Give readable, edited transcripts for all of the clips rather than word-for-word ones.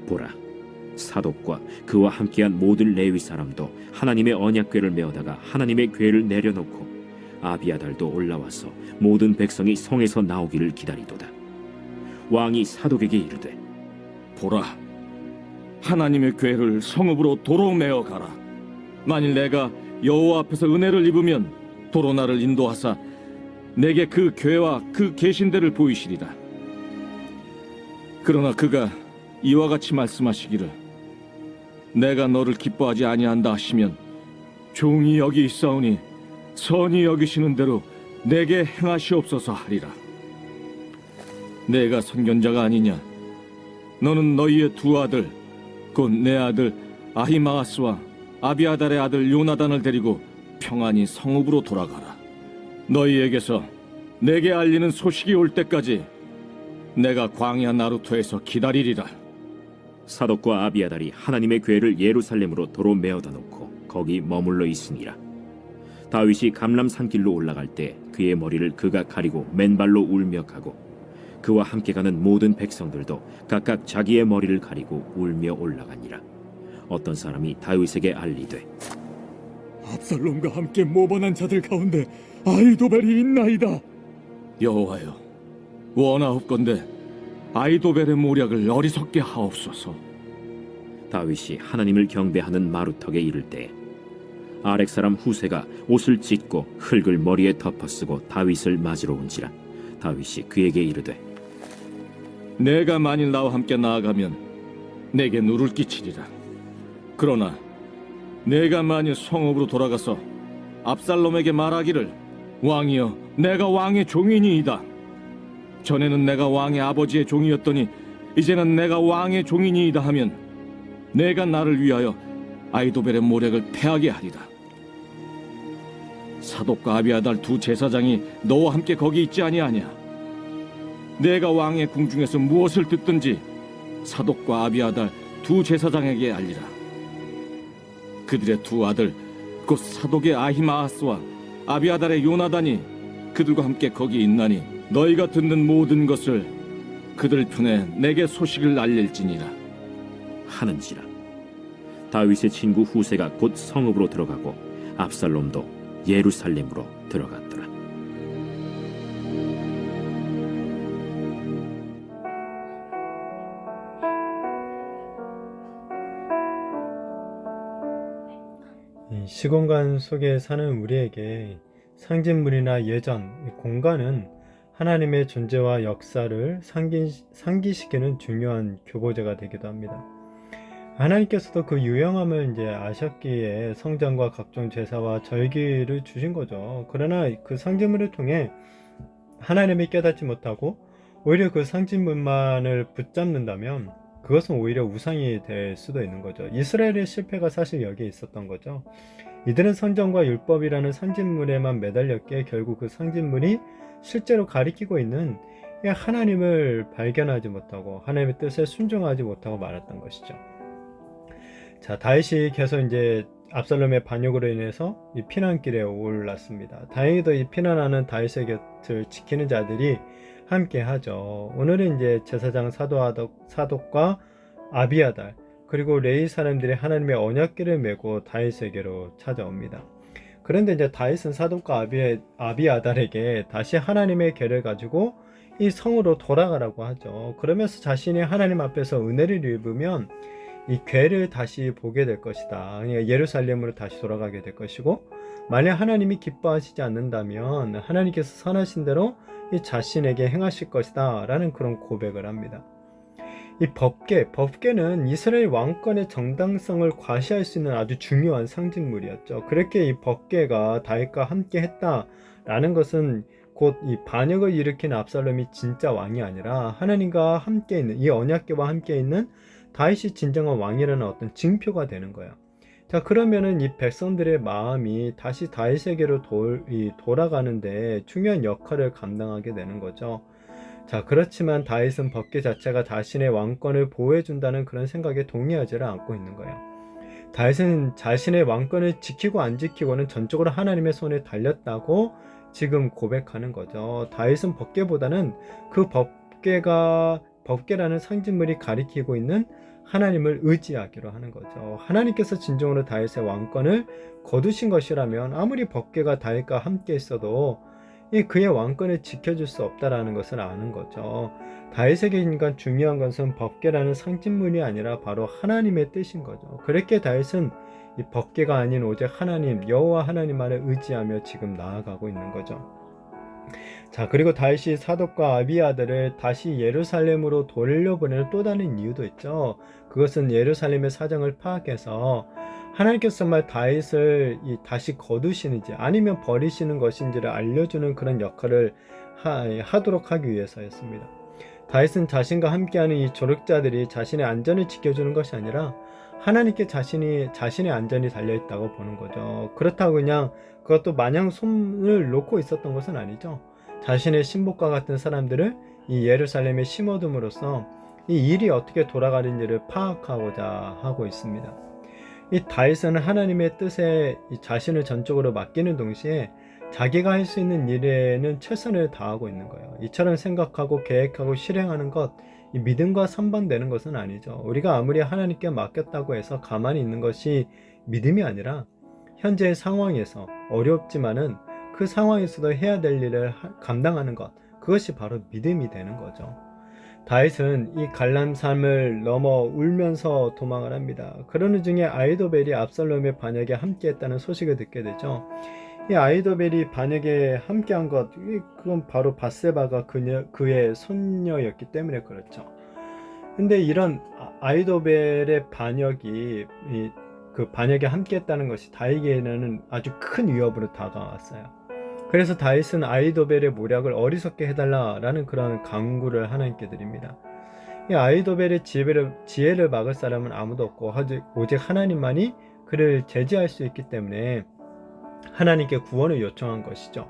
보라, 사독과 그와 함께한 모든 레위 사람도 하나님의 언약궤를 메어다가 하나님의 궤를 내려놓고 아비아달도 올라와서 모든 백성이 성에서 나오기를 기다리도다. 왕이 사독에게 이르되, 보라, 하나님의 궤를 성읍으로 도로 메어 가라. 만일 내가 여호와 앞에서 은혜를 입으면 도로 나를 인도하사 내게 그 궤와 그 계신대를 보이시리라. 그러나 그가 이와 같이 말씀하시기를, 내가 너를 기뻐하지 아니한다 하시면 종이 여기 있사오니 선히 여기시는 대로 내게 행하시옵소서 하리라. 내가 선견자가 아니냐? 너는 너희의 두 아들, 곧 내 아들 아히마아스와 아비아달의 아들 요나단을 데리고 평안히 성읍으로 돌아가라. 너희에게서 내게 알리는 소식이 올 때까지 내가 광야 나루토에서 기다리리라. 사독과 아비아달이 하나님의 궤를 예루살렘으로 도로 메어다 놓고 거기 머물러 있으니라. 다윗이 감람 산길로 올라갈 때 그의 머리를 그가 가리고 맨발로 울며 가고 그와 함께 가는 모든 백성들도 각각 자기의 머리를 가리고 울며 올라가니라. 어떤 사람이 다윗에게 알리되, 압살롬과 함께 모반한 자들 가운데 아히도벨이 있나이다. 여호와여, 원하옵건대 아히도벨의 모략을 어리석게 하옵소서. 다윗이 하나님을 경배하는 마루턱에 이를 때 아렉 사람 후세가 옷을 찢고 흙을 머리에 덮어쓰고 다윗을 맞으러 온지라. 다윗이 그에게 이르되, 내가 만일 나와 함께 나아가면 내게 누를 끼치리라. 그러나 내가 만일 성읍으로 돌아가서 압살롬에게 말하기를, 왕이여, 내가 왕의 종이니이다. 전에는 내가 왕의 아버지의 종이었더니 이제는 내가 왕의 종이니이다 하면 내가 나를 위하여 아히도벨의 모략을 패하게 하리라. 사독과 아비아달 두 제사장이 너와 함께 거기 있지 아니하냐? 내가 왕의 궁중에서 무엇을 듣든지 사독과 아비아달 두 제사장에게 알리라. 그들의 두 아들 곧 사독의 아히마아스와 아비아달의 요나단이 그들과 함께 거기 있나니 너희가 듣는 모든 것을 그들 편에 내게 소식을 알릴지니라 하는지라. 다윗의 친구 후세가 곧 성읍으로 들어가고 압살롬도 예루살렘으로 들어갔더라. 이 시공간 속에 사는 우리에게 상징물이나 예전, 이 공간은 하나님의 존재와 역사를 상기시키는 중요한 교보제가 되기도 합니다. 하나님께서도 그 유용함을 이제 아셨기에 성전과 각종 제사와 절기를 주신 거죠. 그러나 그 상징물을 통해 하나님을 깨닫지 못하고 오히려 그 상징물만을 붙잡는다면 그것은 오히려 우상이 될 수도 있는 거죠. 이스라엘의 실패가 사실 여기에 있었던 거죠. 이들은 성전과 율법이라는 상징물에만 매달렸기에 결국 그 상징물이 실제로 가리키고 있는 하나님을 발견하지 못하고 하나님의 뜻에 순종하지 못하고 말았던 것이죠. 자, 다윗이 계속 이제 압살롬의 반역으로 인해서 이 피난길에 올랐습니다. 다행히도 이 피난하는 다윗의 곁을 지키는 자들이 함께 하죠. 오늘은 이제 제사장 사독과 아비아달 그리고 레위 사람들이 하나님의 언약궤를 메고 다윗에게로 찾아옵니다. 그런데 이제 다윗은 사독과 아비아달에게 다시 하나님의 궤를 가지고 이 성으로 돌아가라고 하죠. 그러면서 자신이 하나님 앞에서 은혜를 입으면 이 궤를 다시 보게 될 것이다. 그러니까 예루살렘으로 다시 돌아가게 될 것이고, 만약 하나님이 기뻐하시지 않는다면 하나님께서 선하신 대로 이 자신에게 행하실 것이다 라는 그런 고백을 합니다. 이 법궤는 이스라엘 왕권의 정당성을 과시할 수 있는 아주 중요한 상징물이었죠. 그렇게 이 법궤가 다윗과 함께 했다라는 것은 곧 이 반역을 일으킨 압살롬이 진짜 왕이 아니라 하나님과 함께 있는 이 언약궤와 함께 있는 다윗이 진정한 왕이라는 어떤 징표가 되는 거예요. 자, 그러면은 이 백성들의 마음이 다시 다윗에게로 돌아가는데 중요한 역할을 감당하게 되는 거죠. 자, 그렇지만 다윗은 법궤 자체가 자신의 왕권을 보호해준다는 그런 생각에 동의하지를 않고 있는 거예요. 다윗은 자신의 왕권을 지키고 안 지키고는 전적으로 하나님의 손에 달렸다고 지금 고백하는 거죠. 다윗은 법궤보다는 그 법궤가 법궤라는 상징물이 가리키고 있는 하나님을 의지하기로 하는 거죠. 하나님께서 진정으로 다윗의 왕권을 거두신 것이라면 아무리 법궤가 다윗과 함께 있어도 그의 왕권을 지켜줄 수 없다라는 것을 아는 거죠. 다윗에게 인간 중요한 것은 법궤라는 상징물이 아니라 바로 하나님의 뜻인 거죠. 그렇게 다윗은 이 법궤가 아닌 오직 하나님, 여호와 하나님만을 의지하며 지금 나아가고 있는 거죠. 자, 그리고 다윗이 사독과 아비아들을 다시 예루살렘으로 돌려보내는 또 다른 이유도 있죠. 그것은 예루살렘의 사정을 파악해서 하나님께서 정말 다윗을 다시 거두시는지 아니면 버리시는 것인지를 알려주는 그런 역할을 하도록 하기 위해서였습니다. 다윗은 자신과 함께하는 이 조력자들이 자신의 안전을 지켜주는 것이 아니라 하나님께 자신의 안전이 달려있다고 보는 거죠. 그렇다고 그냥 그것도 마냥 손을 놓고 있었던 것은 아니죠. 자신의 신복과 같은 사람들을 이 예루살렘에 심어둠으로써 이 일이 어떻게 돌아가는지를 파악하고자 하고 있습니다. 이 다윗은 하나님의 뜻에 자신을 전적으로 맡기는 동시에 자기가 할 수 있는 일에는 최선을 다하고 있는 거예요. 이처럼 생각하고 계획하고 실행하는 것, 이 믿음과 상반되는 것은 아니죠. 우리가 아무리 하나님께 맡겼다고 해서 가만히 있는 것이 믿음이 아니라 현재의 상황에서 어렵지만은 그 상황에서도 해야 될 일을 감당하는 것, 그것이 바로 믿음이 되는 거죠. 다윗은 이 갈람산을 넘어 울면서 도망을 합니다. 그러는 중에 아이도벨이 압살롬의 반역에 함께했다는 소식을 듣게 되죠. 이 아이도벨이 반역에 함께한 것, 그건 바로 밧세바가 그의 손녀였기 때문에 그렇죠. 근데 이런 아이도벨의 반역이 그 반역에 함께했다는 것이 다윗에게는 아주 큰 위협으로 다가왔어요. 그래서 다윗은 아이도벨의 모략을 어리석게 해달라라는 그런 강구를 하나님께 드립니다. 이 아이도벨의 지혜를 막을 사람은 아무도 없고 오직 하나님만이 그를 제지할 수 있기 때문에 하나님께 구원을 요청한 것이죠.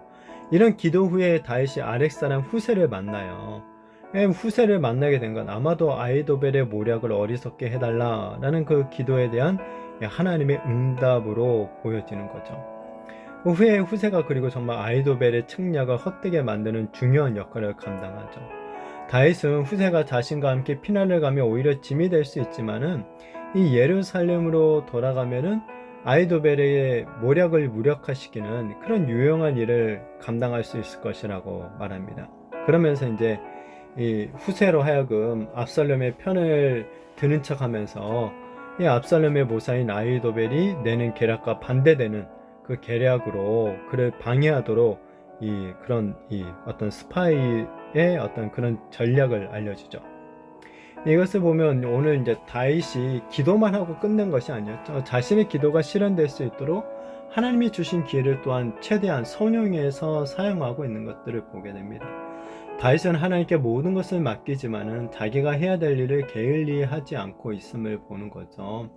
이런 기도 후에 다윗이 아렉사람 후세를 만나요. 후세를 만나게 된 건 아마도 아이도벨의 모략을 어리석게 해달라라는 그 기도에 대한 하나님의 응답으로 보여지는 거죠. 후에 후세가 그리고 정말 아이도벨의 책략을 헛되게 만드는 중요한 역할을 감당하죠. 다윗은 후세가 자신과 함께 피난을 가며 오히려 짐이 될 수 있지만은 이 예루살렘으로 돌아가면은 아이도벨의 모략을 무력화시키는 그런 유용한 일을 감당할 수 있을 것이라고 말합니다. 그러면서 이제 이 후세로 하여금 압살롬의 편을 드는 척하면서 이 압살롬의 모사인 아이도벨이 내는 계략과 반대되는 그 계략으로 그를 방해하도록 그런 어떤 스파이의 어떤 그런 전략을 알려주죠. 이것을 보면 오늘 이제 다윗이 기도만 하고 끝낸 것이 아니었죠. 자신의 기도가 실현될 수 있도록 하나님이 주신 기회를 또한 최대한 선용해서 사용하고 있는 것들을 보게 됩니다. 다윗은 하나님께 모든 것을 맡기지만은 자기가 해야 될 일을 게을리 하지 않고 있음을 보는 거죠.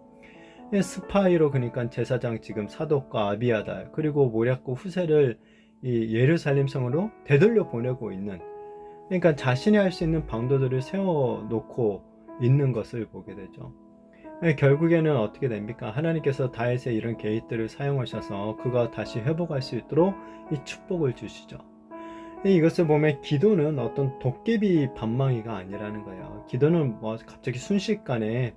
스파이로 그러니까 제사장 지금 사독과 아비아달 그리고 모략과 후세를 이 예루살렘 성으로 되돌려 보내고 있는, 그러니까 자신이 할 수 있는 방도들을 세워놓고 있는 것을 보게 되죠. 결국에는 어떻게 됩니까? 하나님께서 다윗의 이런 계획들을 사용하셔서 그가 다시 회복할 수 있도록 이 축복을 주시죠. 이것을 보면 기도는 어떤 도깨비 반망이가 아니라는 거예요. 기도는 뭐 갑자기 순식간에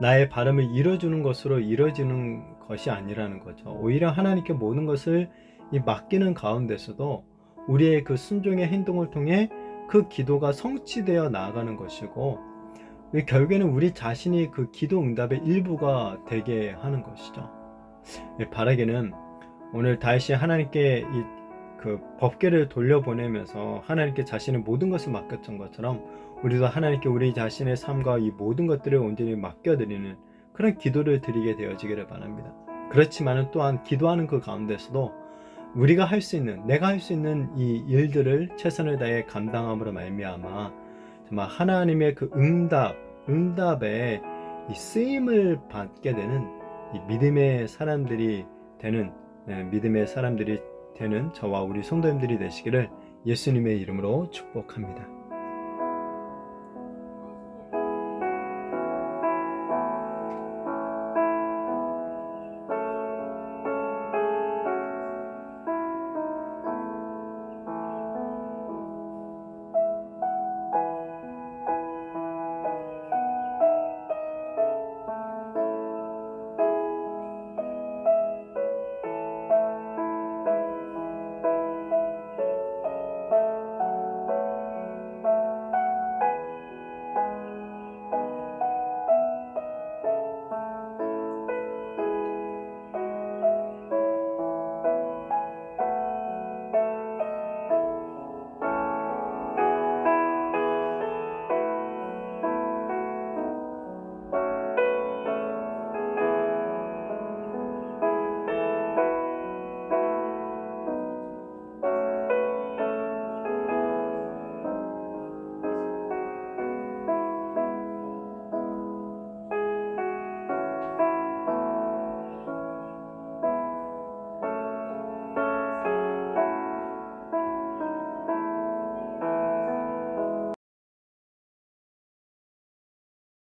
나의 바람을 이뤄주는 것으로 이뤄지는 것이 아니라는 거죠. 오히려 하나님께 모든 것을 맡기는 가운데서도 우리의 그 순종의 행동을 통해 그 기도가 성취되어 나아가는 것이고, 결국에는 우리 자신이 그 기도 응답의 일부가 되게 하는 것이죠. 바라기는 오늘 다윗이 하나님께 그 법궤를 돌려보내면서 하나님께 자신의 모든 것을 맡겼던 것처럼 우리도 하나님께 우리 자신의 삶과 이 모든 것들을 온전히 맡겨드리는 그런 기도를 드리게 되어지기를 바랍니다. 그렇지만은 또한 기도하는 그 가운데서도 우리가 할 수 있는, 내가 할 수 있는 이 일들을 최선을 다해 감당함으로 말미암아 정말 하나님의 그 응답에 이 쓰임을 받게 되는 이 믿음의 사람들이 되는 저와 우리 성도님들이 되시기를 예수님의 이름으로 축복합니다.